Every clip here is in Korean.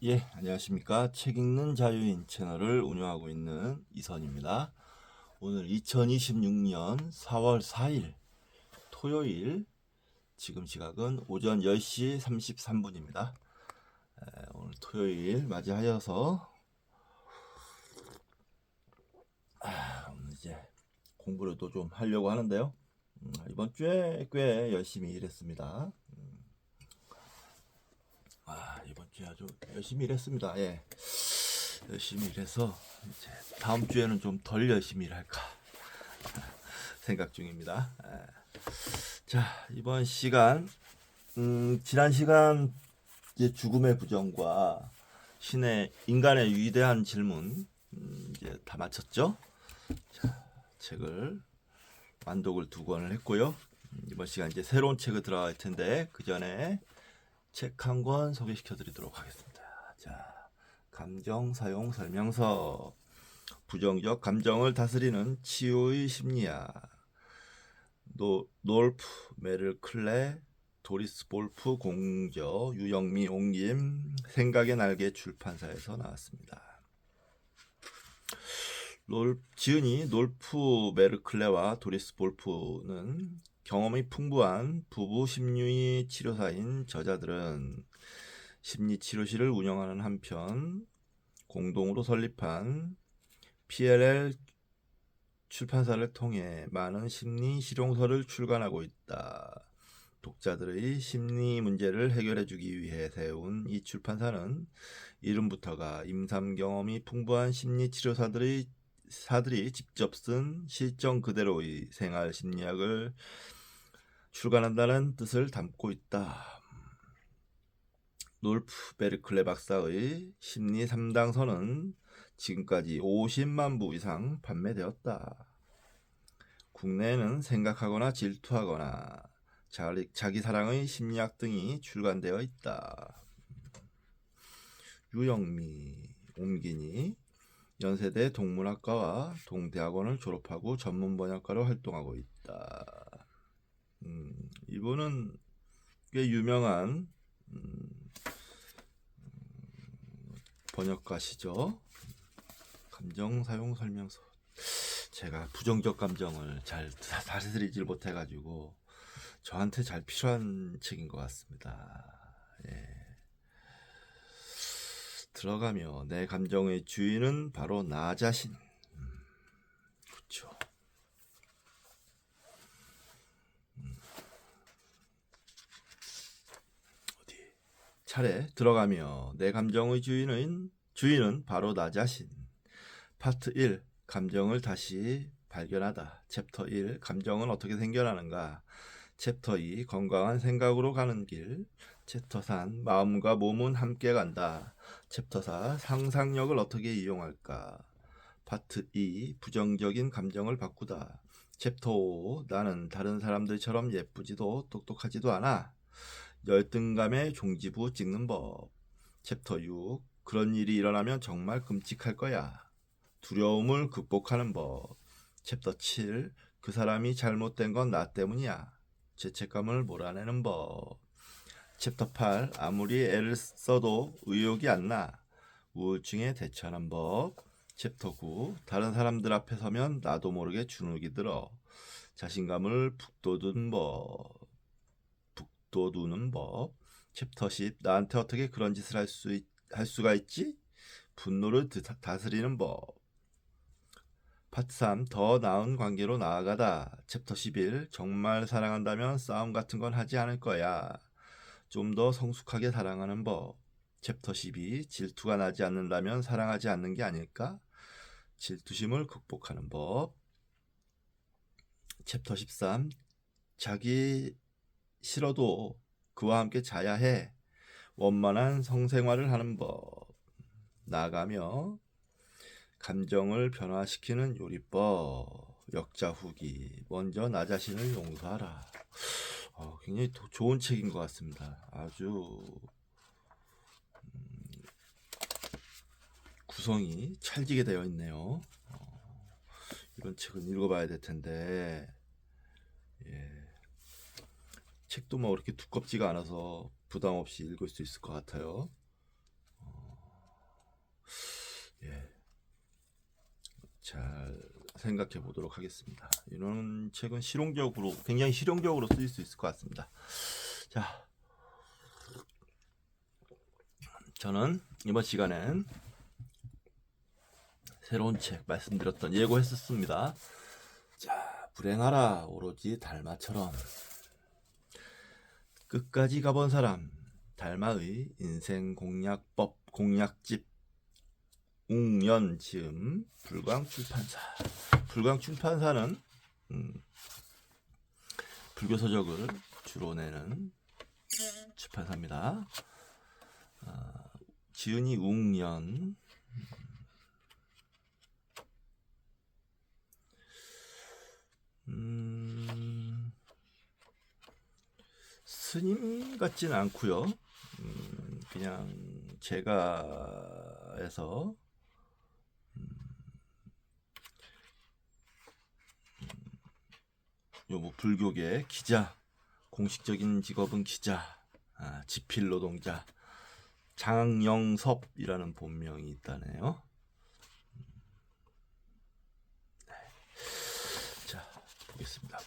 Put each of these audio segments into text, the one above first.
예, 안녕하십니까. 책 읽는 자유인 채널을 운영하고 있는 이선입니다. 오늘 2026년 4월 4일 토요일, 지금 시각은 오전 10시 33분입니다. 오늘 토요일 맞이하여서 오늘 이제 공부를 또 좀 하려고 하는데요. 이번 주에 꽤 열심히 일했습니다. 이번 주에 아주 열심히 일했습니다. 예. 열심히 일해서 이제 다음 주에는 좀 덜 열심히 일할까 생각 중입니다. 자, 이번 시간, 지난 시간 이제 죽음의 부정과 신의 인간의 위대한 질문 이제 다 마쳤죠. 자, 책을 완독을 2권을 했고요. 이번 시간 이제 새로운 책을 들어갈 텐데 그 전에 책 한 권 소개시켜 드리도록 하겠습니다. 자, 감정 사용 설명서. 부정적 감정을 다스리는 치유의 심리학. 놀프 메르클레, 도리스 볼프 공저, 유영미 옹김, 생각의 날개 출판사에서 나왔습니다. 지은이 놀프 메르클레와 도리스 볼프는 경험이 풍부한 부부 심리 치료사인 저자들은 심리치료실을 운영하는 한편 공동으로 설립한 PLL 출판사를 통해 많은 심리 실용서를 출간하고 있다. 독자들의 심리 문제를 해결해주기 위해 세운 이 출판사는 이름부터가 임상 경험이 풍부한 심리 치료사들이 직접 쓴 실정 그대로의 생활 심리학을 출간한다는 뜻을 담고 있다. 놀프 베르클레 박사의 심리 3당서는 지금까지 50만 부 이상 판매되었다. 국내에는 생각하거나 질투하거나 자기 사랑의 심리학 등이 출간되어 있다. 유영미 옹긴이 연세대 동문학과와 동대학원을 졸업하고 전문 번역가로 활동하고 있다. 이분은 꽤 유명한 번역가시죠. 감정 사용 설명서. 제가 부정적 감정을 잘 다스리질 못해가지고 저한테 잘 필요한 책인 것 같습니다. 예. 들어가며 내 감정의 주인은 바로 나 자신. 그렇죠. 어디 차례 들어가며 내 감정의 주인은 바로 나 자신. 파트 1 감정을 다시 발견하다. 챕터 1 감정은 어떻게 생겨나는가. 챕터 2 건강한 생각으로 가는 길. 챕터 3 마음과 몸은 함께 간다. 챕터 4 상상력을 어떻게 이용할까. 파트 2 부정적인 감정을 바꾸다. 챕터 5 나는 다른 사람들처럼 예쁘지도 똑똑하지도 않아. 열등감의 종지부 찍는 법. 챕터 6 그런 일이 일어나면 정말 끔찍할 거야. 두려움을 극복하는 법. 챕터 7 그 사람이 잘못된 건 나 때문이야. 죄책감을 몰아내는 법. 챕터 8 아무리 애를 써도 의욕이 안 나. 우울증에 대처하는 법. 챕터 9 다른 사람들 앞에 서면 나도 모르게 주눅이 들어. 자신감을 북돋우는 법. 챕터 10 나한테 어떻게 그런 짓을 할 수가 있지? 분노를 다스리는 법. 파트 3 더 나은 관계로 나아가다. 챕터 11 정말 사랑한다면 싸움 같은 건 하지 않을 거야. 좀 더 성숙하게 사랑하는 법. 챕터 12 질투가 나지 않는다면 사랑하지 않는 게 아닐까? 질투심을 극복하는 법. 챕터 13 자기 싫어도 그와 함께 자야 해. 원만한 성생활을 하는 법. 나아가며 감정을 변화시키는 요리법. 역자 후기. 먼저 나 자신을 용서하라. 굉장히 좋은 책인 것 같습니다. 아주 구성이 찰지게 되어 있네요. 이런 책은 읽어봐야 될 텐데, 예. 책도 뭐 그렇게 두껍지가 않아서 부담 없이 읽을 수 있을 것 같아요. 예, 잘 생각해 보도록 하겠습니다. 이런 책은 실용적으로, 굉장히 실용적으로 쓰일 수 있을 것 같습니다. 자, 저는 이번 시간엔 새로운 책 말씀드렸던 예고했었습니다. 자, 불행하라 오로지 달마처럼. 끝까지 가본 사람, 달마의 인생 공략법 공략집, 웅연지음, 불광출판사. 불광출판사는 불교 서적을 주로 내는 출판사입니다. 지은이 웅연. 스님 같지는 않고요. 그냥 제가 해서 뭐 불교계 기자, 공식적인 직업은 기자, 지필 노동자, 장영섭이라는 본명이 있다네요. 네. 자, 보겠습니다.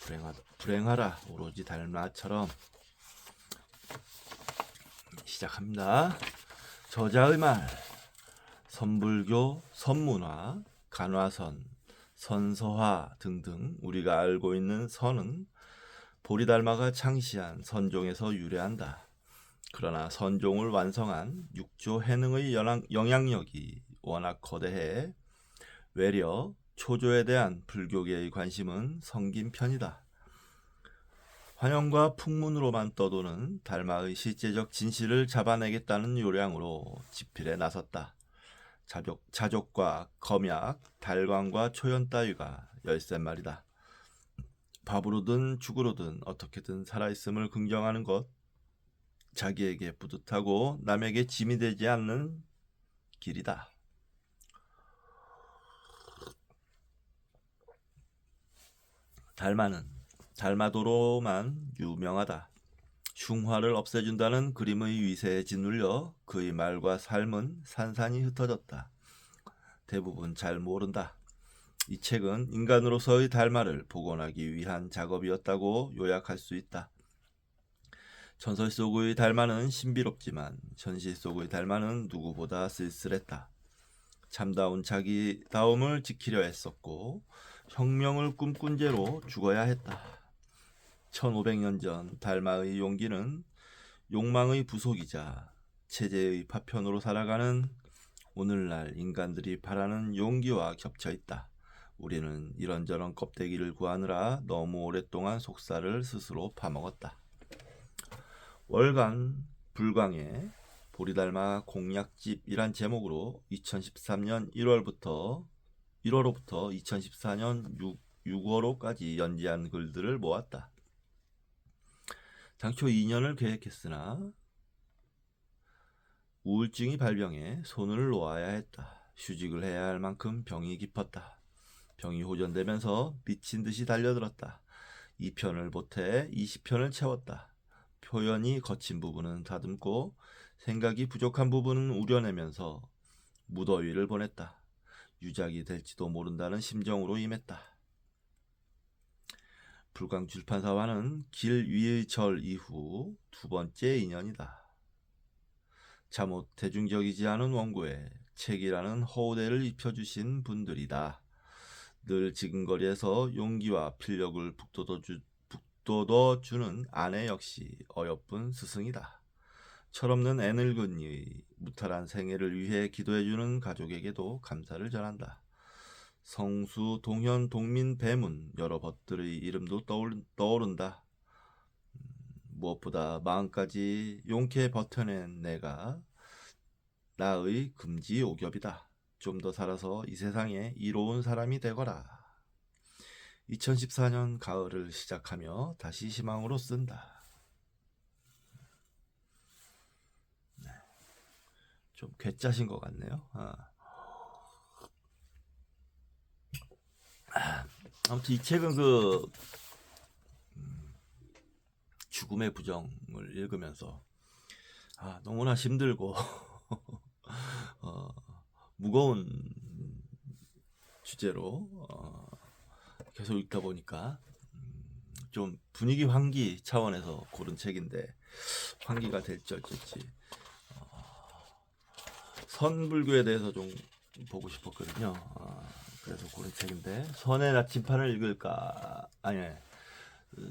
불행하라 오로지 달마처럼. 시작합니다. 저자의 말. 선불교, 선문화, 간화선, 선서화 등등 우리가 알고 있는 선은 보리달마가 창시한 선종에서 유래한다. 그러나 선종을 완성한 육조 해능의 영향력이 워낙 거대해 외려 초조에 대한 불교계의 관심은 성긴 편이다. 환영과 풍문으로만 떠도는 달마의 실제적 진실을 잡아내겠다는 요량으로 집필에 나섰다. 자족과 검약, 달광과 초연 따위가 13마리다. 밥으로든 죽으로든 어떻게든 살아있음을 긍정하는 것, 자기에게 뿌듯하고 남에게 짐이 되지 않는 길이다. 달마는 달마도로만 유명하다. 흉화를 없애준다는 그림의 위세에 짓눌려 그의 말과 삶은 산산이 흩어졌다. 대부분 잘 모른다. 이 책은 인간으로서의 달마를 복원하기 위한 작업이었다고 요약할 수 있다. 전설 속의 달마는 신비롭지만 현실 속의 달마는 누구보다 쓸쓸했다. 참다운 자기다움을 지키려 했었고 혁명을 꿈꾼 죄로 죽어야 했다. 1500년 전 달마의 용기는 욕망의 부속이자 체제의 파편으로 살아가는 오늘날 인간들이 바라는 용기와 겹쳐 있다. 우리는 이런저런 껍데기를 구하느라 너무 오랫동안 속살을 스스로 파먹었다. 월간 불광의 보리달마 공략집이란 제목으로 2013년 1월부터 2014년 6월호까지 연재한 글들을 모았다. 당초 2년을 계획했으나 우울증이 발병해 손을 놓아야 했다. 휴직을 해야 할 만큼 병이 깊었다. 병이 호전되면서 미친 듯이 달려들었다. 2편을 보태 20편을 채웠다. 표현이 거친 부분은 다듬고 생각이 부족한 부분은 우려내면서 무더위를 보냈다. 유작이 될지도 모른다는 심정으로 임했다. 불광출판사와는 길 위의 절 이후 두 번째 인연이다. 잠옷 대중적이지 않은 원고에 책이라는 허우대를 입혀주신 분들이다. 늘 지근거리에서 용기와 필력을 북돋워주는 아내 역시 어여쁜 스승이다. 철없는 애늙은이의 무탈한 생애를 위해 기도해주는 가족에게도 감사를 전한다. 성수, 동현, 동민, 배문 여러 벗들의 이름도 떠오른다. 무엇보다 마음까지 용케 버텨낸 내가 나의 금지오겹이다. 좀 더 살아서 이 세상에 이로운 사람이 되거라. 2014년 가을을 시작하며 다시 희망으로 쓴다. 네. 좀 괴짜신 것 같네요. 아무튼 이 책은 죽음의 부정을 읽으면서 너무나 힘들고 무거운 주제로 계속 읽다 보니까 좀 분위기 환기 차원에서 고른 책인데 환기가 될지 어쩔지. 선불교에 대해서 좀 보고 싶었거든요. 그래서 고른 책인데 선의 나침판을 읽을까 아니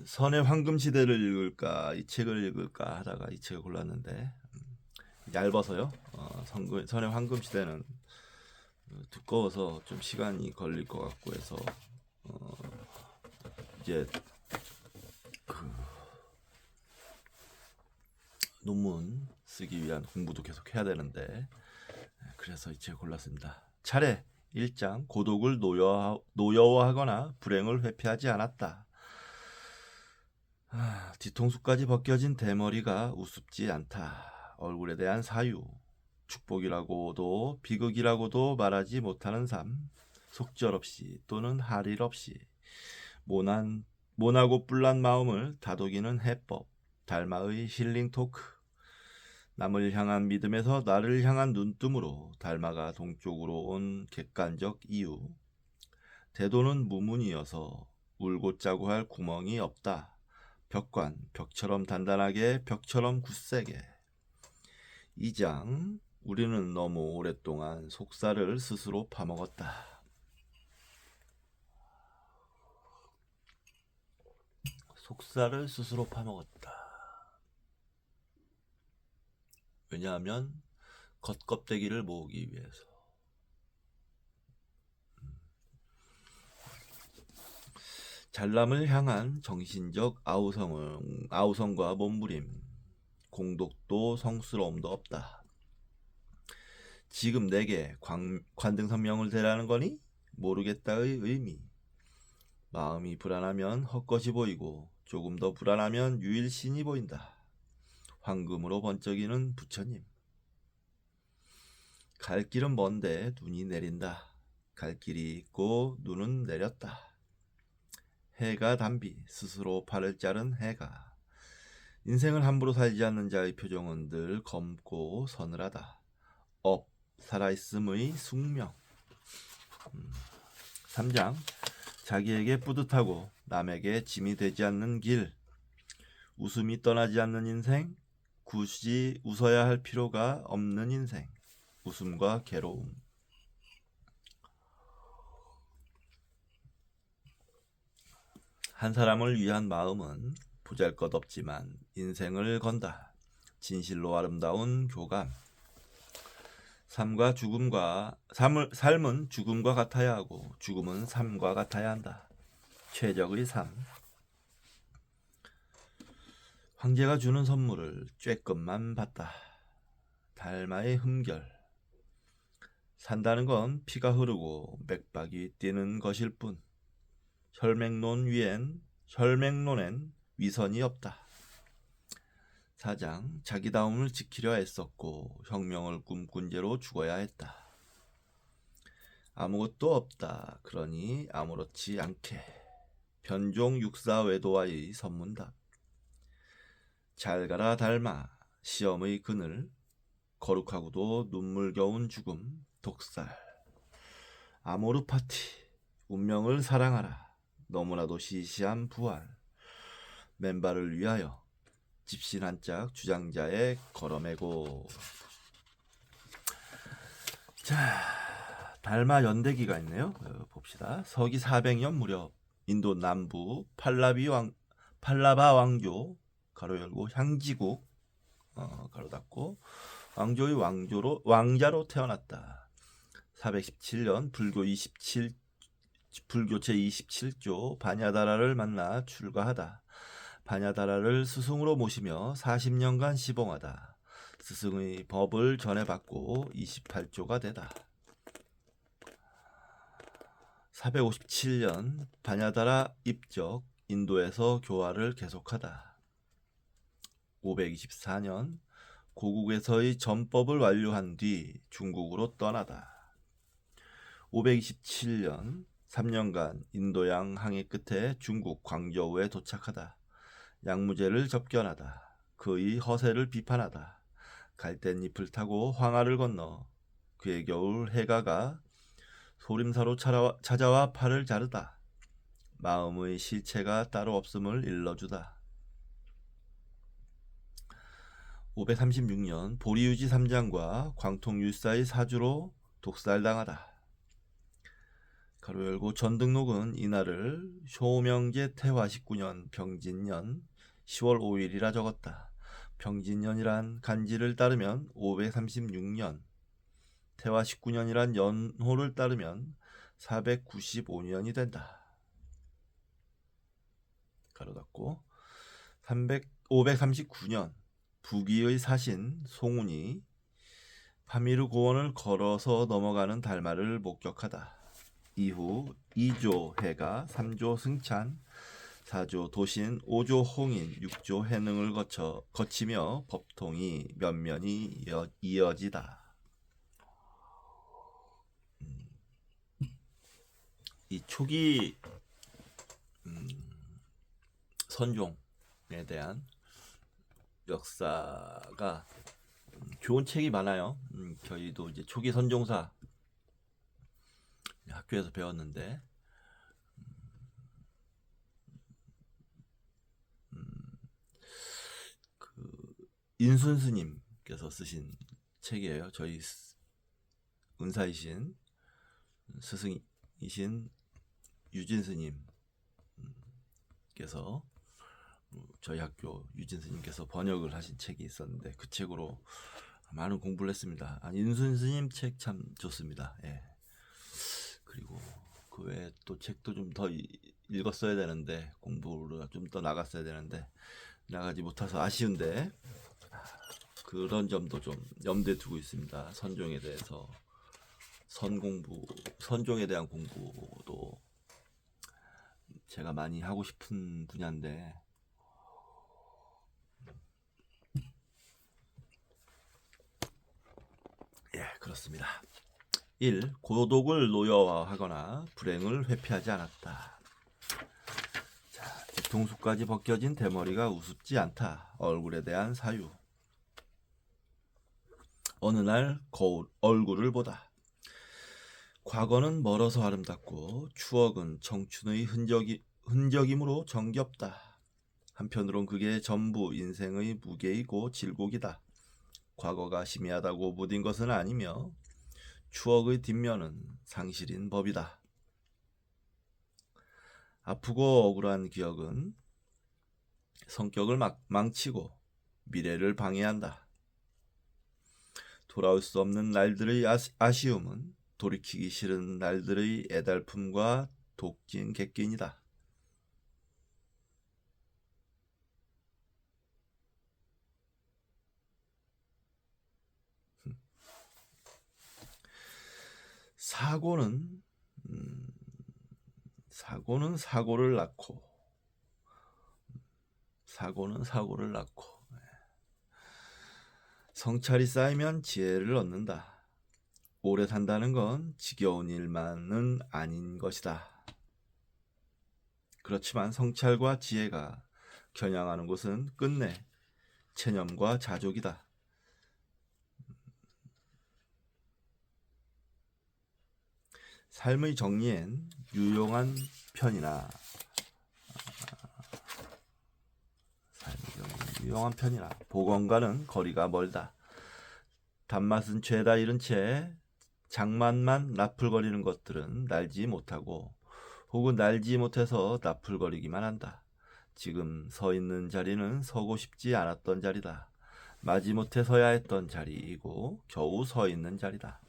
선의 황금시대를 읽을까 이 책을 읽을까 하다가 이 책을 골랐는데 얇아서요. 선의 황금시대는 두꺼워서 좀 시간이 걸릴 것 같고 해서 이제 그 논문 쓰기 위한 공부도 계속 해야 되는데 그래서 이 책을 골랐습니다. 차례 1장 고독을 노여워하거나 불행을 회피하지 않았다. 뒤통수까지 벗겨진 대머리가 우습지 않다. 얼굴에 대한 사유, 축복이라고도 비극이라고도 말하지 못하는 삶, 속절없이 또는 할일 없이 모나고 뿔난 마음을 다독이는 해법, 달마의 힐링 토크, 남을 향한 믿음에서 나를 향한 눈뜸으로 달마가 동쪽으로 온 객관적 이유, 대도는 무문이어서 울고 짜고 할 구멍이 없다. 벽관, 벽처럼 단단하게, 벽처럼 굳세게. 2장, 우리는 너무 오랫동안 속살을 스스로 파먹었다. 속살을 스스로 파먹었다. 왜냐하면 겉껍데기를 모으기 위해서. 잘남을 향한 정신적 아우성과 몸부림, 공독도 성스러움도 없다. 지금 내게 관등성명을 대라는 거니? 모르겠다의 의미. 마음이 불안하면 헛것이 보이고 조금 더 불안하면 유일신이 보인다. 황금으로 번쩍이는 부처님. 갈 길은 먼데 눈이 내린다. 갈 길이 있고 눈은 내렸다. 해가 담비 스스로 팔을 자른 해가. 인생을 함부로 살지 않는 자의 표정은 늘 검고 서늘하다. 살아있음의 숙명. 3장 자기에게 뿌듯하고 남에게 짐이 되지 않는 길. 웃음이 떠나지 않는 인생. 굳이 웃어야 할 필요가 없는 인생. 웃음과 괴로움. 한 사람을 위한 마음은 보잘것없지만 인생을 건다. 진실로 아름다운 교감. 삶은 죽음과 같아야 하고 죽음은 삶과 같아야 한다. 최적의 삶. 황제가 주는 선물을 쬐끔만 받다. 달마의 흠결. 산다는 건 피가 흐르고 맥박이 뛰는 것일 뿐. 혈맹론엔 위선이 없다. 4장 자기다움을 지키려 애썼고 혁명을 꿈꾼 죄로 죽어야 했다. 아무것도 없다. 그러니 아무렇지 않게. 변종 육사외도와의 선문답. 잘 가라 달마. 시험의 그늘. 거룩하고도 눈물겨운 죽음. 독살. 아모르 파티. 운명을 사랑하라. 너무나도 시시한 부활. 맨발을 위하여. 집신 한 짝 주장자의 걸어매고. 자, 달마 연대기가 있네요. 봅시다. 서기 400년 무렵 인도 남부 팔라바 왕조 가로 열고 향지국 가로 닫고 왕조의 왕자로 태어났다. 417년 불교 제27조 바냐다라를 만나 출가하다. 바냐다라를 스승으로 모시며 40년간 시봉하다. 스승의 법을 전해받고 28조가 되다. 457년 바냐다라 입적, 인도에서 교화를 계속하다. 524년 고국에서의 전법을 완료한 뒤 중국으로 떠나다. 527년 3년간 인도양 항해 끝에 중국 광저우에 도착하다. 양무제를 접견하다. 그의 허세를 비판하다. 갈대잎을 타고 황하를 건너 그의 겨울 해가가 소림사로 찾아와 팔을 자르다. 마음의 실체가 따로 없음을 일러주다. 536년 보리유지 3장과 광통율사의 사주로 독살당하다. 가로 열고 전등록은 이날을 쇼명제 태화 19년 병진년 10월 5일이라 적었다. 병진년이란 간지를 따르면 536년, 태화 19년이란 연호를 따르면 495년이 된다. 가로 닫고 539년 부귀의 사신 송운이 파미르 고원을 걸어서 넘어가는 달마를 목격하다. 이후 2조 해가, 3조 승찬, 4조 도신, 5조 홍인, 6조 해능을 거치며 법통이 면면이 이어지다. 이 초기 선종에 대한 역사가 좋은 책이 많아요. 저희도 이제 초기 선종사 학교에서 배웠는데 그 인순 스님께서 쓰신 책이에요. 저희 은사이신 스승이신 유진 스님께서 저희 학교 유진 스님께서 번역을 하신 책이 있었는데 그 책으로 많은 공부를 했습니다. 인순 스님 책 참 좋습니다. 예. 그리고 그 외에 또 책도 좀 더 읽었어야 되는데, 공부를 좀 더 나갔어야 되는데 나가지 못해서 아쉬운데, 그런 점도 좀 염두에 두고 있습니다. 선종에 대해서, 선종에 대한 공부도 제가 많이 하고 싶은 분야인데 예, 그렇습니다. 1. 고독을 노여워하거나 불행을 회피하지 않았다. 자, 뒤통수까지 벗겨진 대머리가 우습지 않다. 얼굴에 대한 사유. 어느 날 얼굴을 보다. 과거는 멀어서 아름답고 추억은 청춘의 흔적이므로 정겹다. 한편으론 그게 전부 인생의 무게이고 질곡이다. 과거가 심야하다고 무딘 것은 아니며 추억의 뒷면은 상실인 법이다. 아프고 억울한 기억은 성격을 망치고 미래를 방해한다. 돌아올 수 없는 날들의 아쉬움은 돌이키기 싫은 날들의 애달픔과 독진 객긴이다. 사고는 사고를 낳고, 성찰이 쌓이면 지혜를 얻는다. 오래 산다는 건 지겨운 일만은 아닌 것이다. 그렇지만 성찰과 지혜가 겨냥하는 곳은 끝내 체념과 자족이다. 삶의 정리엔 유용한 편이나 복원과는 거리가 멀다. 단맛은 죄다 잃은 채 장맛만 나풀거리는 것들은 날지 못하고, 혹은 날지 못해서 나풀거리기만 한다. 지금 서 있는 자리는 서고 싶지 않았던 자리다. 마지못해 서야 했던 자리이고 겨우 서 있는 자리다.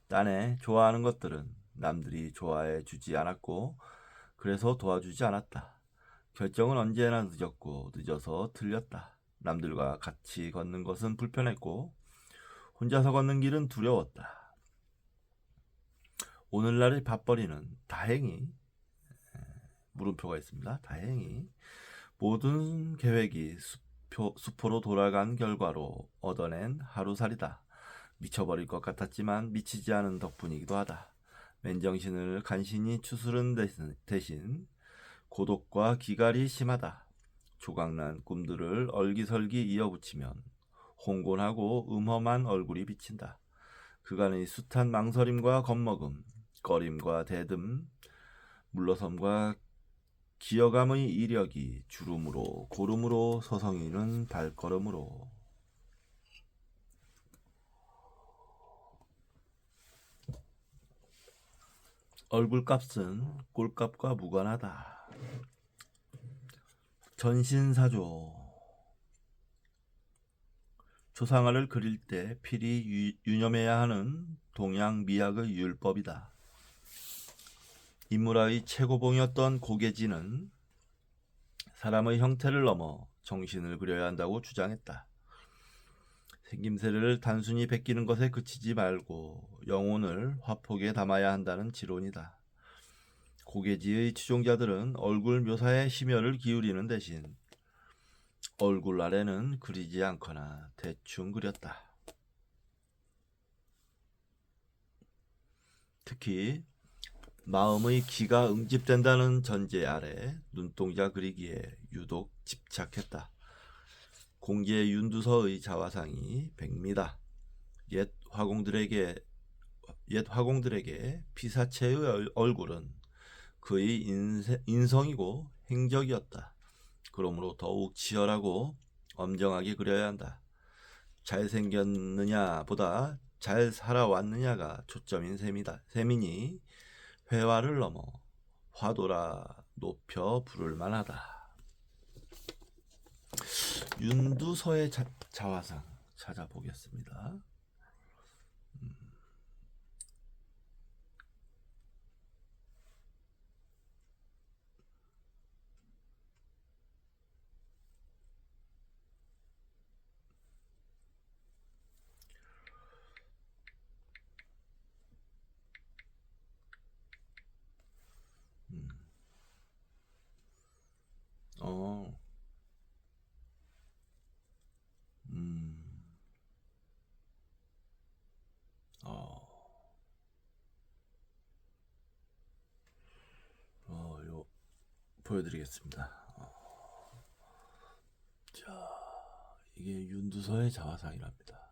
딴에 좋아하는 것들은 남들이 좋아해 주지 않았고 그래서 도와주지 않았다. 결정은 언제나 늦었고 늦어서 틀렸다. 남들과 같이 걷는 것은 불편했고 혼자서 걷는 길은 두려웠다. 오늘날의 밥벌이는 다행히, 물음표가 있습니다. 다행히 모든 계획이 수포로 돌아간 결과로 얻어낸 하루살이다. 미쳐버릴 것 같았지만 미치지 않은 덕분이기도 하다. 맨정신을 간신히 추스른 대신 고독과 기갈이 심하다. 조각난 꿈들을 얼기설기 이어붙이면 홍곤하고 음험한 얼굴이 비친다. 그간의 숱한 망설임과 겁먹음, 꺼림과 대듬, 물러섬과 기어감의 이력이 주름으로 고름으로 서성이는 발걸음으로 얼굴값은 꼴값과 무관하다. 전신사조. 조상아를 그릴 때 필히 유념해야 하는 동양 미학의 율법이다. 인물화의 최고봉이었던 고개지는 사람의 형태를 넘어 정신을 그려야 한다고 주장했다. 생김새를 단순히 베끼는 것에 그치지 말고 영혼을 화폭에 담아야 한다는 지론이다. 고개지의 추종자들은 얼굴 묘사에 심혈을 기울이는 대신 얼굴 아래는 그리지 않거나 대충 그렸다. 특히 마음의 기가 응집된다는 전제 아래 눈동자 그리기에 유독 집착했다. 공기의 윤두서의 자화상이 백미다. 옛 화공들에게 피사체의 얼굴은 그의 인성이고 행적이었다. 그러므로 더욱 치열하고 엄정하게 그려야 한다. 잘생겼느냐 보다 잘 살아왔느냐가 초점인 셈이니 회화를 넘어 화도라 높여 부를 만하다. 윤두서의 자화상 찾아보겠습니다. 어, 음, 어, 보여드리겠습니다. 자, 이게 윤두서의 자화상이랍니다.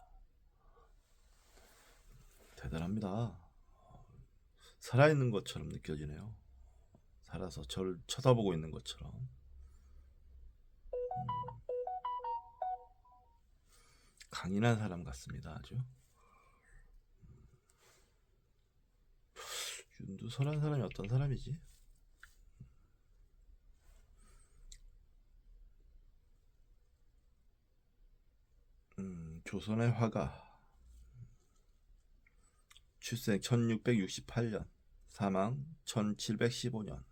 대단합니다. 살아있는 것처럼 느껴지네요. 살아서 저를 쳐다보고 있는 것처럼. 강인한 사람 같습니다. 아주. 윤두서라는 사람이 어떤 사람이지? 조선의 화가. 출생 1668년, 사망 1715년.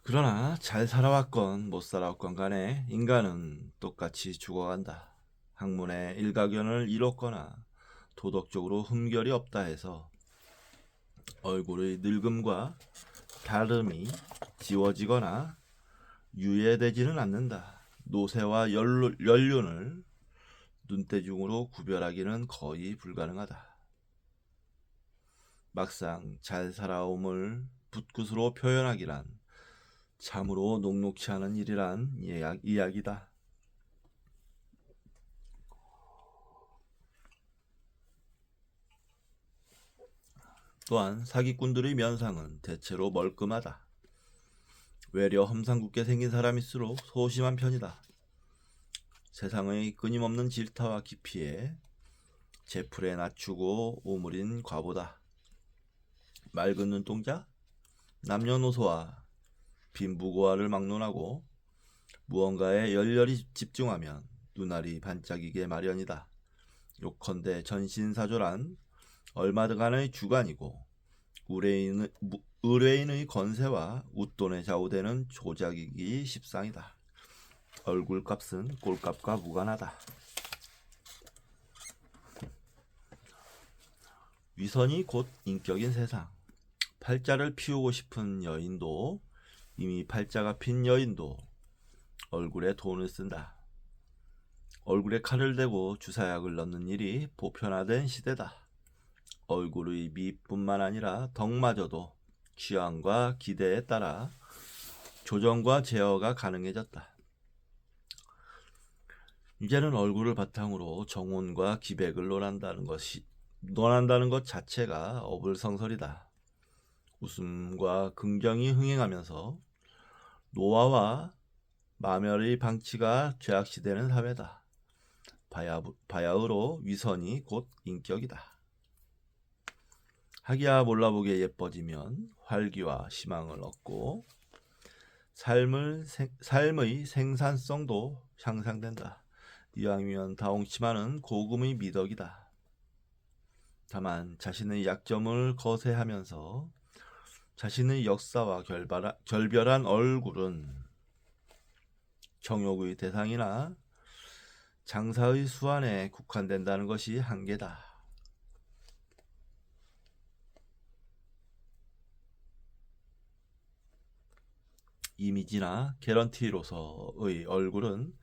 그러나 잘 살아왔건 못 살아왔건 간에 인간은 똑같이 죽어간다. 학문의 일가견을 이뤘거나 도덕적으로 흠결이 없다 해서 얼굴의 늙음과 다름이 지워지거나 유예되지는 않는다. 노쇠와 연륜을 눈대중으로 구별하기는 거의 불가능하다. 막상 잘 살아옴을 붓굿으로 표현하기란 참으로 녹록치 않은 일이란 이야기다. 또한 사기꾼들의 면상은 대체로 멀끔하다. 외려 험상궂게 생긴 사람일수록 소심한 편이다. 세상의 끊임없는 질타와 기피에 제풀에 낮추고 오므린 과보다. 맑은 눈동자, 남녀노소와 빈부고아를 막론하고 무언가에 열렬히 집중하면 눈알이 반짝이게 마련이다. 요컨대 전신사조란 얼마간의 주관이고 의뢰인의 건세와 웃돈에 좌우되는 조작이기 십상이다. 얼굴값은 꼴값과 무관하다. 위선이 곧 인격인 세상. 팔자를 피우고 싶은 여인도 이미 팔자가 핀 여인도 얼굴에 돈을 쓴다. 얼굴에 칼을 대고 주사약을 넣는 일이 보편화된 시대다. 얼굴의 미뿐만 아니라 덕마저도 취향과 기대에 따라 조정과 제어가 가능해졌다. 이제는 얼굴을 바탕으로 정혼과 기백을 논한다는 것 자체가 어불성설이다. 웃음과 긍정이 흥행하면서 노화와 마멸의 방치가 죄악시되는 사회다. 바야흐로 위선이 곧 인격이다. 하기야 몰라보게 예뻐지면 활기와 희망을 얻고 삶의 생산성도 향상된다. 이왕이면 다홍치마는 고금의 미덕이다. 다만 자신의 약점을 거세하면서 자신의 역사와 결별한 얼굴은 정욕의 대상이나 장사의 수완에 국한된다는 것이 한계다. 이미지나 개런티로서의 얼굴은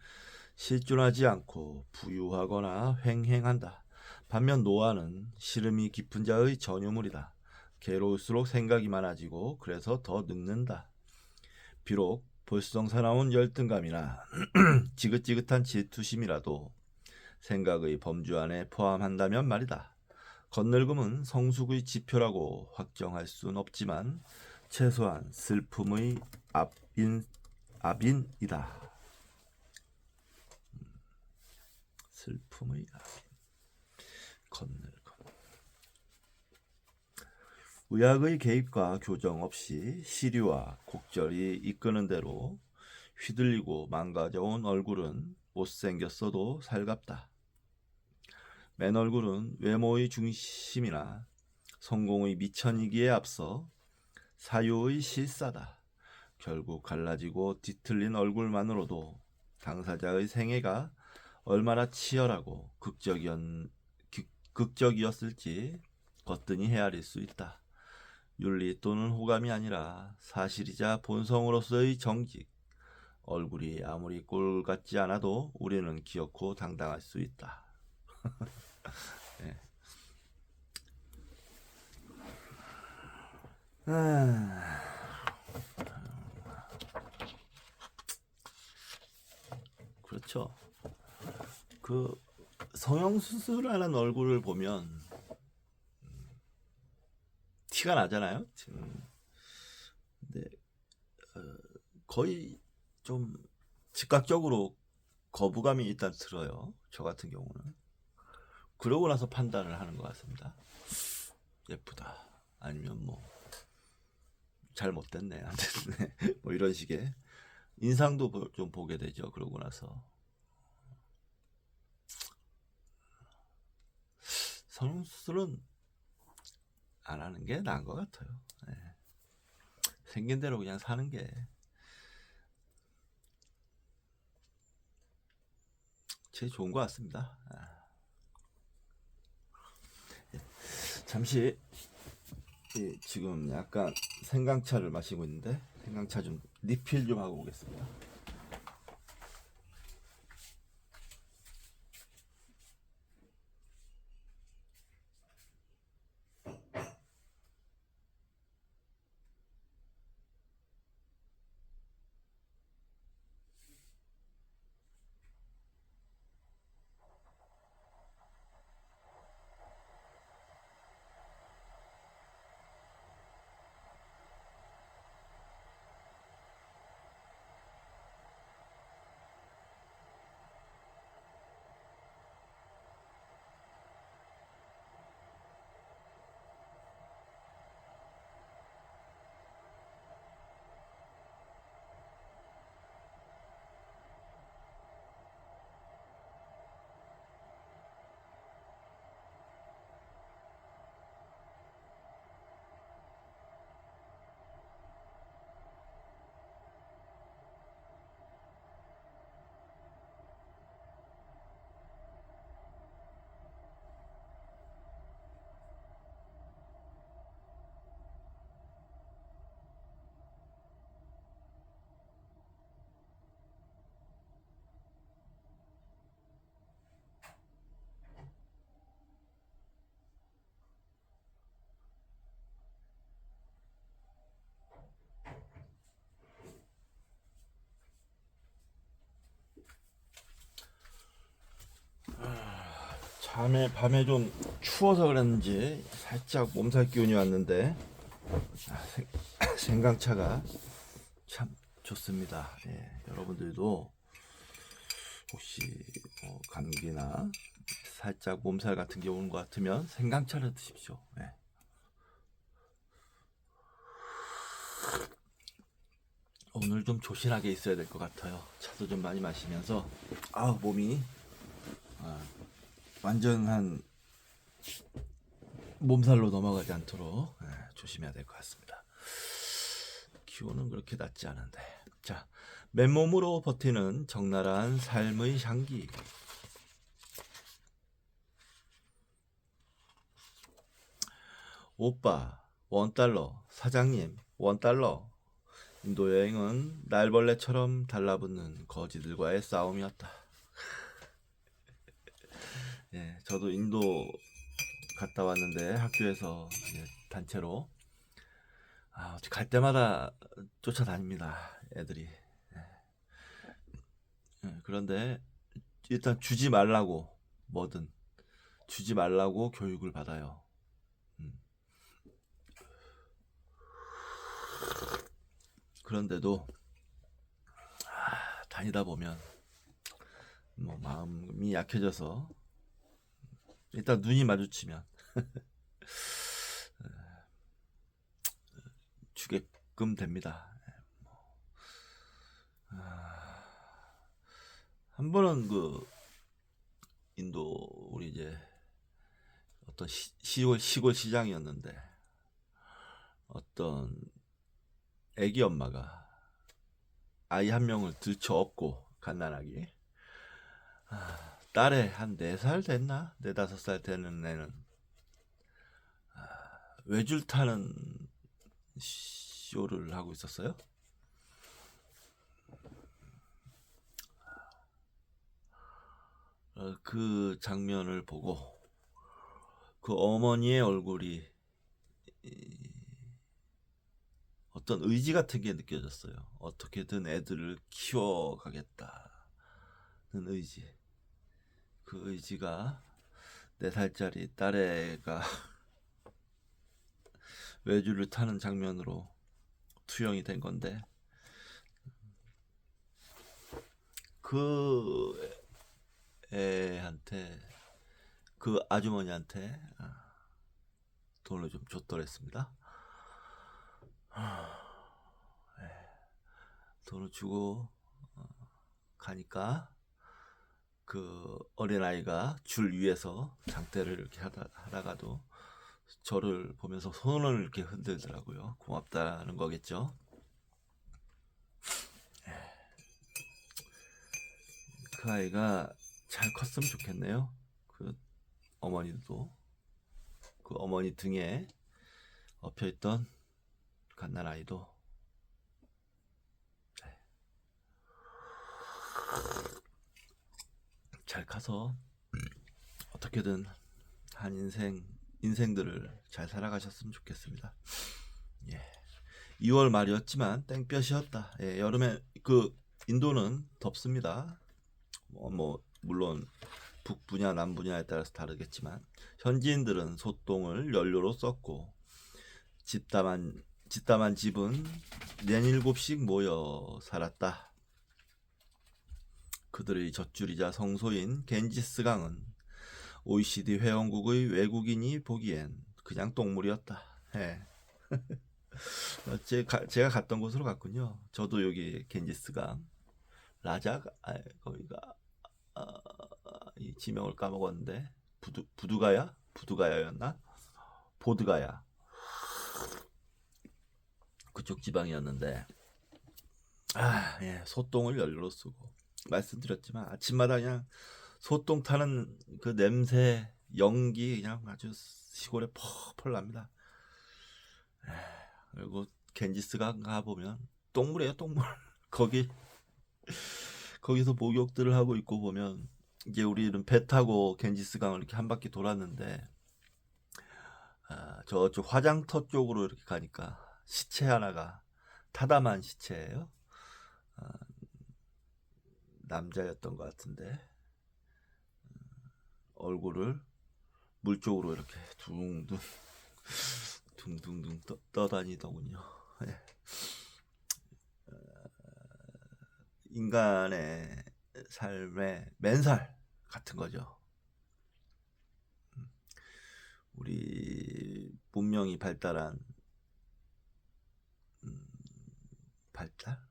실존하지 않고 부유하거나 횡행한다. 반면 노화는 시름이 깊은 자의 전유물이다. 괴로울수록 생각이 많아지고 그래서 더 늙는다. 비록 볼성사나운 열등감이나 지긋지긋한 질투심이라도 생각의 범주 안에 포함한다면 말이다. 겉늙음은 성숙의 지표라고 확정할 순 없지만 최소한 슬픔의 압인이다. 슬픔의 압인. 겉늙음. 의학의 개입과 교정 없이 시류와 곡절이 이끄는 대로 휘둘리고 망가져온 얼굴은 못생겼어도 살갑다. 맨 얼굴은 외모의 중심이나 성공의 미천이기에 앞서 사유의 실사다. 결국 갈라지고 뒤틀린 얼굴만으로도 당사자의 생애가 얼마나 치열하고 극적이었을지 거뜬히 헤아릴 수 있다. 윤리 또는 호감이 아니라 사실이자 본성으로서의 정직. 얼굴이 아무리 꼴 같지 않아도 우리는 귀엽고 당당할 수 있다. 네. 그렇죠. 그 성형수술하는 얼굴을 보면 티가 나잖아요. 근데 거의 좀 즉각적으로 거부감이 일단 들어요. 저 같은 경우는. 그러고 나서 판단을 하는 것 같습니다. 예쁘다. 아니면 뭐 잘못됐네. 안 됐네. 뭐 이런 식의 인상도 좀 보게 되죠. 그러고 나서. 성형수술은 안 하는 게 나은 것 같아요. 네. 생긴 대로 그냥 사는 게 제일 좋은 것 같습니다. 잠시 지금 약간 생강차를 마시고 있는데 생강차 좀 리필 좀 하고 오겠습니다. 밤에 좀 추워서 그랬는지 살짝 몸살 기운이 왔는데 생강차가 참 좋습니다. 예, 여러분들도 혹시 감기나 살짝 몸살 같은 게 오는 것 같으면 생강차를 드십시오. 예. 오늘 좀 조신하게 있어야 될 것 같아요. 차도 좀 많이 마시면서 몸이 완전한 몸살로 넘어가지 않도록 조심해야 될 것 같습니다. 기온은 그렇게 낮지 않은데. 자, 맨몸으로 버티는 적나라한 삶의 향기. 오빠, $1. 사장님, $1. 인도 여행은 날벌레처럼 달라붙는 거지들과의 싸움이었다. 예, 저도 인도 갔다 왔는데 학교에서 단체로 갈 때마다 쫓아다닙니다. 애들이. 그런데 일단 주지 말라고 뭐든 주지 말라고 교육을 받아요. 그런데도 다니다 보면 뭐 마음이 약해져서 일단 눈이 마주치면 주게끔 됩니다. 한 번은 그 인도 우리 이제 어떤 시골 시장이었는데 어떤 애기 엄마가 아이 한 명을 들쳐업고 갓난아기 딸에 한 4살 됐나? 4, 5살 되는 애는 외줄 타는 쇼를 하고 있었어요. 그 장면을 보고 그 어머니의 얼굴이 어떤 의지 같은 게 느껴졌어요. 어떻게든 애들을 키워가겠다는 의지. 그 의지가 4살짜리 딸애가 외줄을 타는 장면으로 투영이 된 건데 그 애한테 그 아주머니한테 돈을 좀 줬더랬습니다. 돈을 주고 가니까 그 어린아이가 줄 위에서 장대를 이렇게 하다가도 저를 보면서 손을 이렇게 흔들더라고요. 고맙다는 거겠죠. 그 아이가 잘 컸으면 좋겠네요. 그 어머니도 그 어머니 등에 엎혀있던 갓난아이도 잘 커서 어떻게든 한 인생들을 잘 살아가셨으면 좋겠습니다. 예. 2월 말이었지만 땡볕이었다. 예, 여름에 그 인도는 덥습니다. 물론 북부냐 남부냐에 따라서 다르겠지만 현지인들은 소똥을 연료로 썼고 집담한 집은 4-7씩 모여 살았다. 그들의 젖줄이자 성소인 겐지스강은 OECD 회원국의 외국인이 보기엔 그냥 똥물이었다. 예. 제가 갔던 곳으로 갔군요. 저도 여기 겐지스강 거기가 이 지명을 까먹었는데 부두가야였나? 보드가야 그쪽 지방이었는데 소똥을 연료로 쓰고 말씀드렸지만 아침마다 그냥 소똥 타는 그 냄새 연기 그냥 아주 시골에 펄펄 납니다. 그리고 겐지스강 가보면 똥물이에요, 똥물. 거기서 목욕들을 하고 있고 보면 이제 우리는 배 타고 겐지스강을 이렇게 한 바퀴 돌았는데 저쪽 화장터 쪽으로 이렇게 가니까 시체 하나가 타다만 시체예요. 남자였던 것 같은데 얼굴을 물 쪽으로 이렇게 둥둥 떠다니더군요. 예. 인간의 삶의 맨살 같은 거죠. 우리 문명이 발달한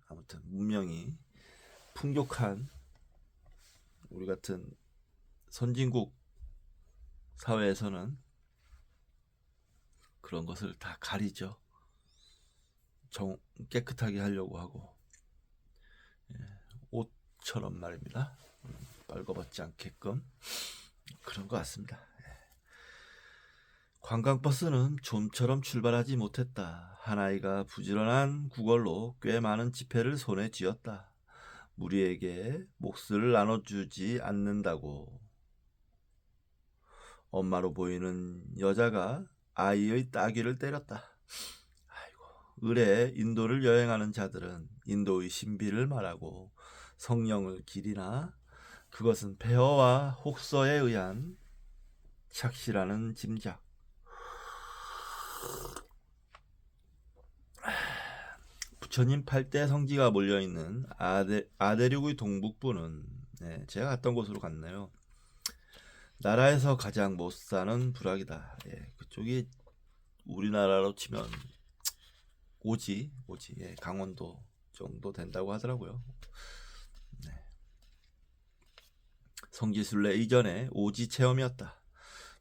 아무튼 문명이 풍족한 우리 같은 선진국 사회에서는 그런 것을 다 가리죠. 깨끗하게 하려고 하고, 옷처럼 말입니다. 빨가벗지 않게끔 그런 것 같습니다. 관광버스는 좀처럼 출발하지 못했다. 하나이가 부지런한 구걸로 꽤 많은 지폐를 손에 쥐었다. 무리에게 몫을 나눠주지 않는다고. 엄마로 보이는 여자가 아이의 따귀를 때렸다. 아이고, 을에 인도를 여행하는 자들은 인도의 신비를 말하고 성령을 기리나 그것은 폐허와 혹서에 의한 착시라는 짐작. 부처님 8대 성지가 몰려있는 아대륙의 동북부는 제가 갔던 곳으로 갔네요. 나라에서 가장 못 사는 부락이다. 그쪽이 우리나라로 치면 오지, 강원도 정도 된다고 하더라고요. 성지순례 이전에 오지 체험이었다.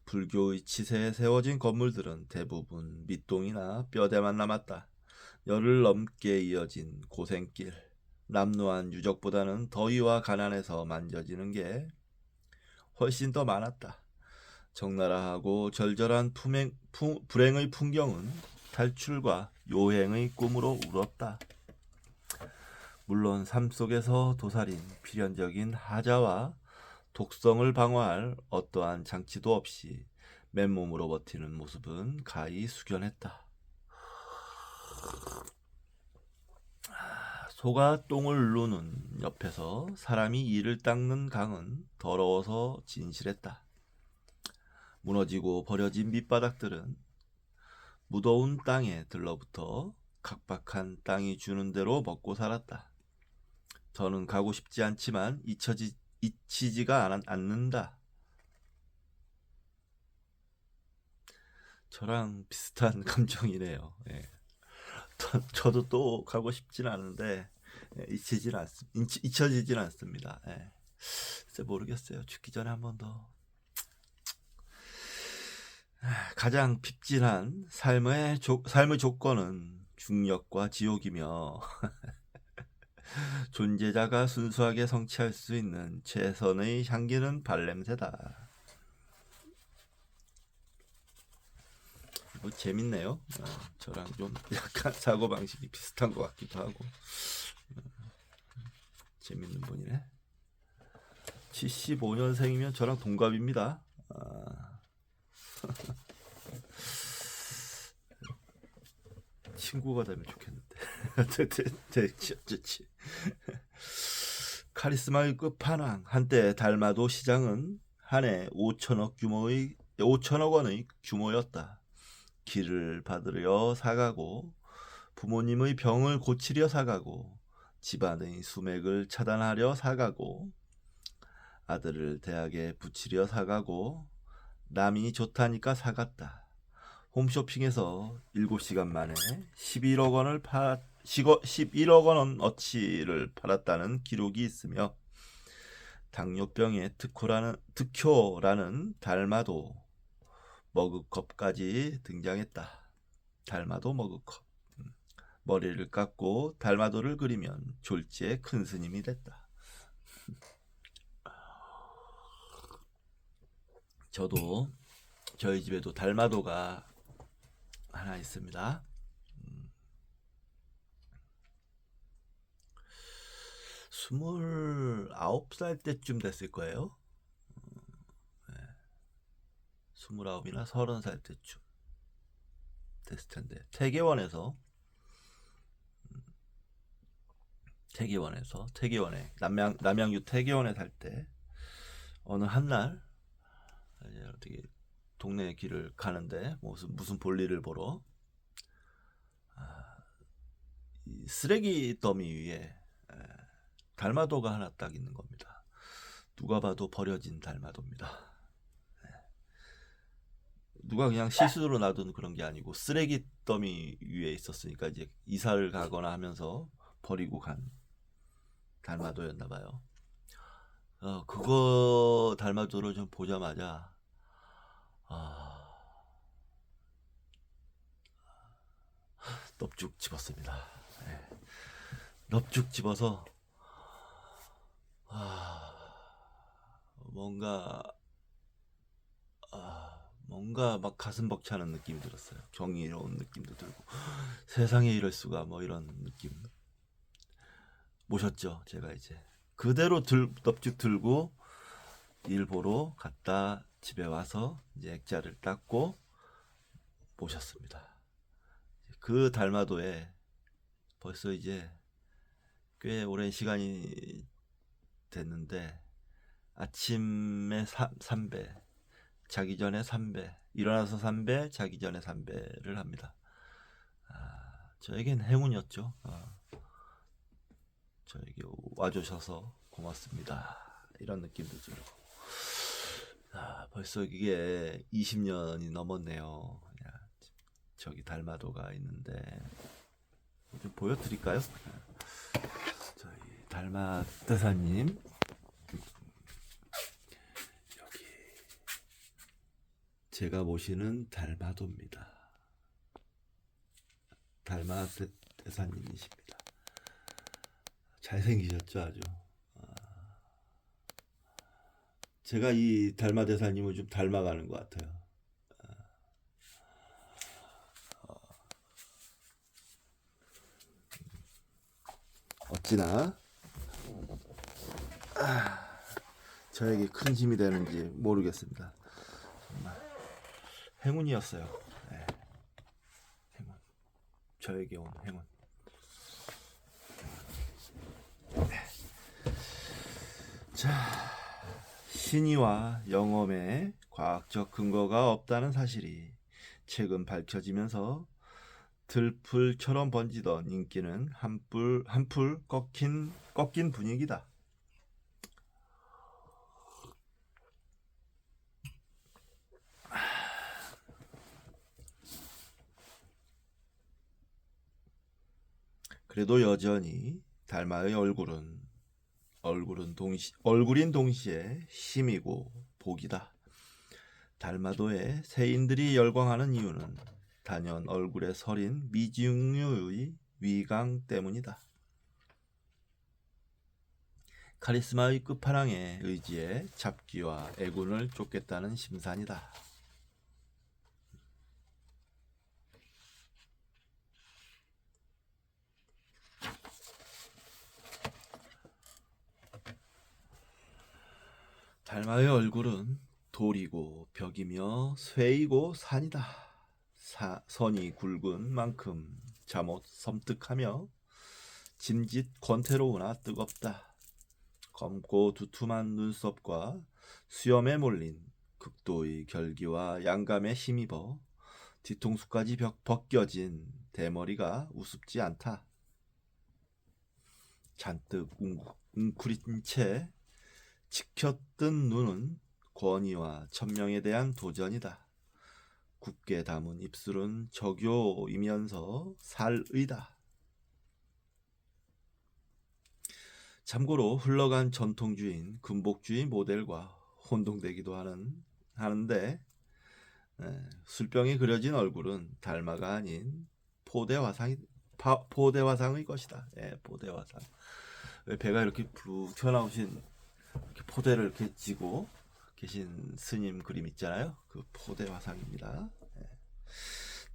불교의 치세에 세워진 건물들은 대부분 밑동이나 뼈대만 남았다. 열흘 넘게 이어진 고생길, 남루한 유적보다는 더위와 가난에서 만져지는 게 훨씬 더 많았다. 적나라하고 절절한 불행의 풍경은 탈출과 요행의 꿈으로 울었다. 물론 삶 속에서 도사린 필연적인 하자와 독성을 방어할 어떠한 장치도 없이 맨몸으로 버티는 모습은 가히 숙연했다. 소가 똥을 누는 옆에서 사람이 이를 닦는 강은 더러워서 진실했다. 무너지고 버려진 밑바닥들은 무더운 땅에 들러붙어 각박한 땅이 주는 대로 먹고 살았다. 더는 가고 싶지 않지만 잊히지가 않는다. 저랑 비슷한 감정이네요. 저도 또 가고 싶지는 않은데 잊혀지진 않습니다. 글쎄 모르겠어요. 죽기 전에 한 번 더. 가장 핍진한 삶의 조건은 중력과 지옥이며 존재자가 순수하게 성취할 수 있는 최선의 향기는 발냄새다. 뭐 재밌네요. 저랑 좀 약간 사고방식이 비슷한 것 같기도 하고. 재밌는 분이네. 75년생이면 저랑 동갑입니다. 친구가 되면 좋겠는데. 됐지. 카리스마의 끝판왕. 한때 달마도 시장은 한 해 5천억 원의 규모였다. 길을 받으려 사가고 부모님의 병을 고치려 사가고 집안의 수맥을 차단하려 사가고 아들을 대학에 붙이려 사가고 남이 좋다니까 사갔다. 홈쇼핑에서 7시간 만에 11억 원어치를 팔았다는 기록이 있으며 당뇨병의 득효라는 달마도 머그컵까지 등장했다. 달마도 머그컵. 머리를 깎고 달마도를 그리면 졸지의 큰 스님이 됐다. 저도 저희 집에도 달마도가 하나 있습니다. 29살 때쯤 됐을 거예요. 29이나 30살 때쯤 됐을 텐데 태계원에 남양주 태계원에 살 때 어느 한날 어떻게 동네 길을 가는데 무슨 볼일을 보러 이 쓰레기 더미 위에 달마도가 하나 딱 있는 겁니다. 누가 봐도 버려진 달마도입니다. 누가 그냥 실수로 놔둔 그런 게 아니고 쓰레기 더미 위에 있었으니까 이제 이사를 가거나 하면서 버리고 간 달마도였나 봐요. 그거 달마도를 좀 보자마자 넙죽 집었습니다. 네. 넙죽 집어서 뭔가 막 가슴 벅차는 느낌이 들었어요. 경이로운 느낌도 들고 세상에 이럴 수가 뭐 이런 느낌. 모셨죠. 제가 이제 그대로 넙죽 들고 일 보러 갔다 집에 와서 이제 액자를 닦고 모셨습니다. 그 달마도에 벌써 이제 꽤 오랜 시간이 됐는데 아침에 3배, 자기 전에 3배, 일어나서 3배, 자기 전에 3배를 합니다. 저에겐 행운이었죠. 저에게 와주셔서 고맙습니다. 이런 느낌도 들고. 벌써 이게 20년이 넘었네요. 저기 달마도가 있는데 좀 보여드릴까요? 저희 달마대사님 여기 제가 모시는 달마도입니다. 달마대사님이십니다. 잘생기셨죠 아주. 제가 이 달마대사님을 좀 닮아가는 것 같아요. 어찌나 저에게 큰 힘이 되는지 모르겠습니다. 정말 행운이었어요. 네. 행운. 저에게 온 행운. 네. 자, 신의와 영험에 과학적 근거가 없다는 사실이 최근 밝혀지면서 들풀처럼 번지던 인기는 한풀 꺾인 분위기다. 그래도 여전히 달마의 얼굴인 동시에 힘이고 복이다. 달마도에 세인들이 열광하는 이유는 단연 얼굴에 서린 미증유의 위강 때문이다. 카리스마의 끝판왕에 의지해 잡기와 애군을 쫓겠다는 심산이다. 달마의 얼굴은 돌이고 벽이며 쇠이고 산이다. 선이 굵은 만큼 잠옷 섬뜩하며 짐짓 권태로우나 뜨겁다. 검고 두툼한 눈썹과 수염에 몰린 극도의 결기와 양감에 힘입어 뒤통수까지 벗겨진 대머리가 우습지 않다. 잔뜩 웅크린 채 치켜뜬 눈은 권위와 천명에 대한 도전이다. 굳게 담은 입술은 저교이면서 살의다. 참고로 흘러간 전통주의인 군복주의 모델과 혼동되기도 하는데 술병이 그려진 얼굴은 달마가 아닌 포대화상의 것이다. 포대화상. 배가 이렇게 푹 튀어나오신 이렇게 포대를 이렇게 쥐고 계신 스님 그림 있잖아요. 그 포대화상입니다.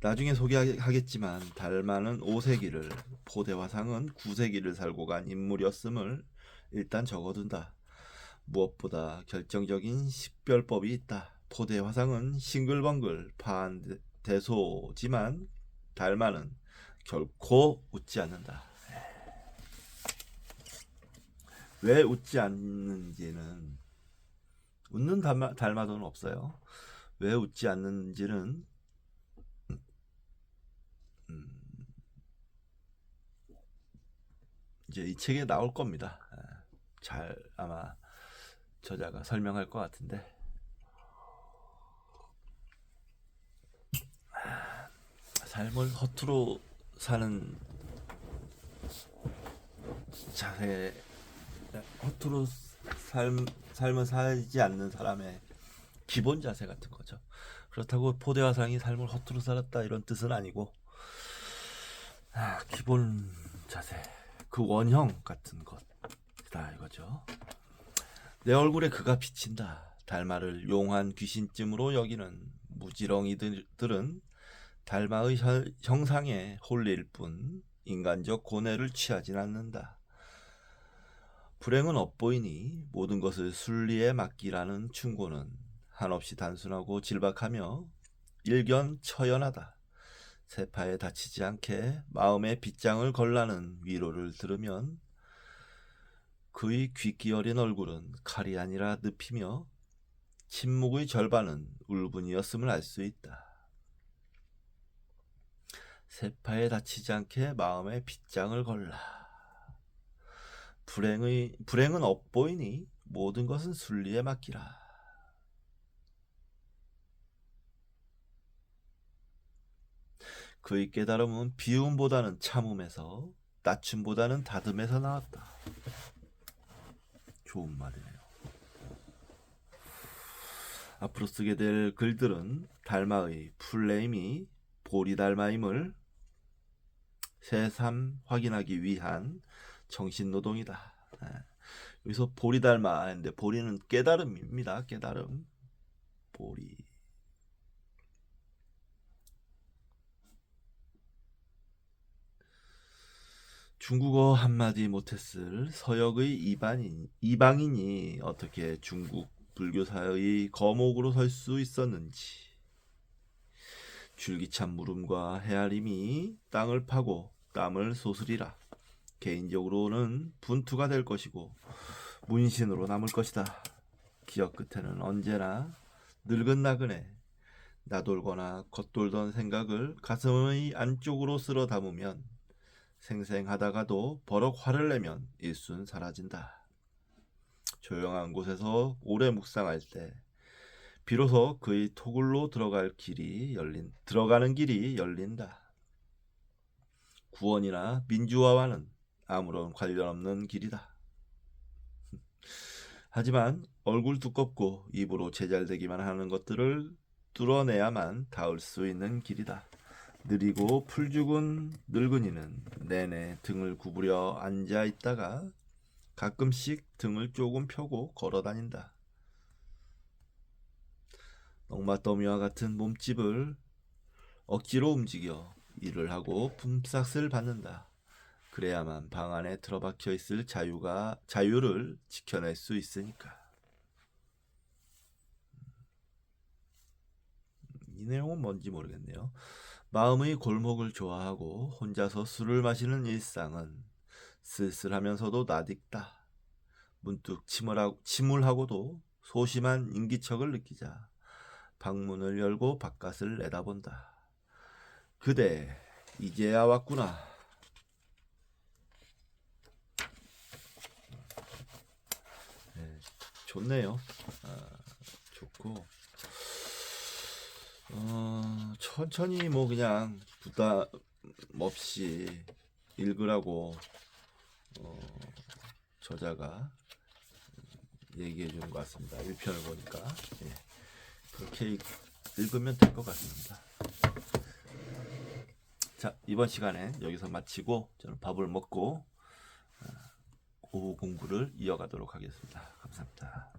나중에 소개하겠지만 달마는 5세기를, 포대화상은 9세기를 살고 간 인물이었음을 일단 적어둔다. 무엇보다 결정적인 식별법이 있다. 포대화상은 싱글벙글 반대소지만 달마는 결코 웃지 않는다. 왜 웃지 않는지는, 웃는 달마도는 없어요. 왜 웃지 않는지는 이제 이 책에 나올 겁니다. 잘 아마 저자가 설명할 것 같은데, 삶을 허투루 사는 자세, 허투루 삶을 살지 않는 사람의 기본 자세 같은 거죠. 그렇다고 포대화상이 삶을 허투루 살았다 이런 뜻은 아니고, 기본 자세, 그 원형 같은 것이다 이거죠. 내 얼굴에 그가 비친다. 달마를 용한 귀신쯤으로 여기는 무지렁이들은 달마의 형상에 홀릴 뿐 인간적 고뇌를 취하진 않는다. 불행은 엇보이니 모든 것을 순리에 맡기라는 충고는 한없이 단순하고 질박하며 일견처연하다. 세파에 다치지 않게 마음의 빗장을 걸라는 위로를 들으면 그의 귀기 어린 얼굴은 칼이 아니라 늪이며 침묵의 절반은 울분이었음을 알 수 있다. 세파에 다치지 않게 마음의 빗장을 걸라. 불행은 엇보이니 모든 것은 순리에 맡기라. 그의 깨달음은 비움보다는 참음에서, 낮춤보다는 다듬에서 나왔다. 좋은 말이네요. 앞으로 쓰게 될 글들은 달마의 풀네임이 보리달마임을 새삼 확인하기 위한 정신노동이다. 여기서 보리달마 했는데, 보리는 깨달음입니다. 깨달음. 보리. 중국어 한마디 못했을 서역의 이방인이 어떻게 중국 불교사의 거목으로 설 수 있었는지, 줄기찬 물음과 헤아림이 땅을 파고 땀을 쏟으리라. 개인적으로는 분투가 될 것이고 문신으로 남을 것이다. 기억 끝에는 언제나 늙은 나그네, 나돌거나 겉돌던 생각을 가슴의 안쪽으로 쓸어 담으면 생생하다가도 버럭 화를 내면 일순 사라진다. 조용한 곳에서 오래 묵상할 때 비로소 그의 토굴로 들어가는 길이 열린다. 구원이나 민주화와는 아무런 관련 없는 길이다. 하지만 얼굴 두껍고 입으로 제잘되기만 하는 것들을 뚫어내야만 닿을 수 있는 길이다. 느리고 풀죽은 늙은이는 내내 등을 구부려 앉아 있다가 가끔씩 등을 조금 펴고 걸어 다닌다. 엉마더미와 같은 몸집을 억지로 움직여 일을 하고 품삯을 받는다. 그래야만 방 안에 틀어박혀 있을 자유를 지켜낼 수 있으니까. 이 내용은 뭔지 모르겠네요. 마음의 골목을 좋아하고 혼자서 술을 마시는 일상은 쓸쓸하면서도 나딕다. 문득 침울하고도 소심한 인기척을 느끼자 방문을 열고 바깥을 내다본다. 그대 이제야 왔구나. 네, 좋네요. 좋고, 천천히 뭐 그냥 부담 없이 읽으라고 저자가 얘기해 주는 것 같습니다. 1편을 보니까. 예, 그렇게 읽으면 될 것 같습니다. 자, 이번 시간에 여기서 마치고 저는 밥을 먹고 오후 공부를 이어가도록 하겠습니다. 감사합니다.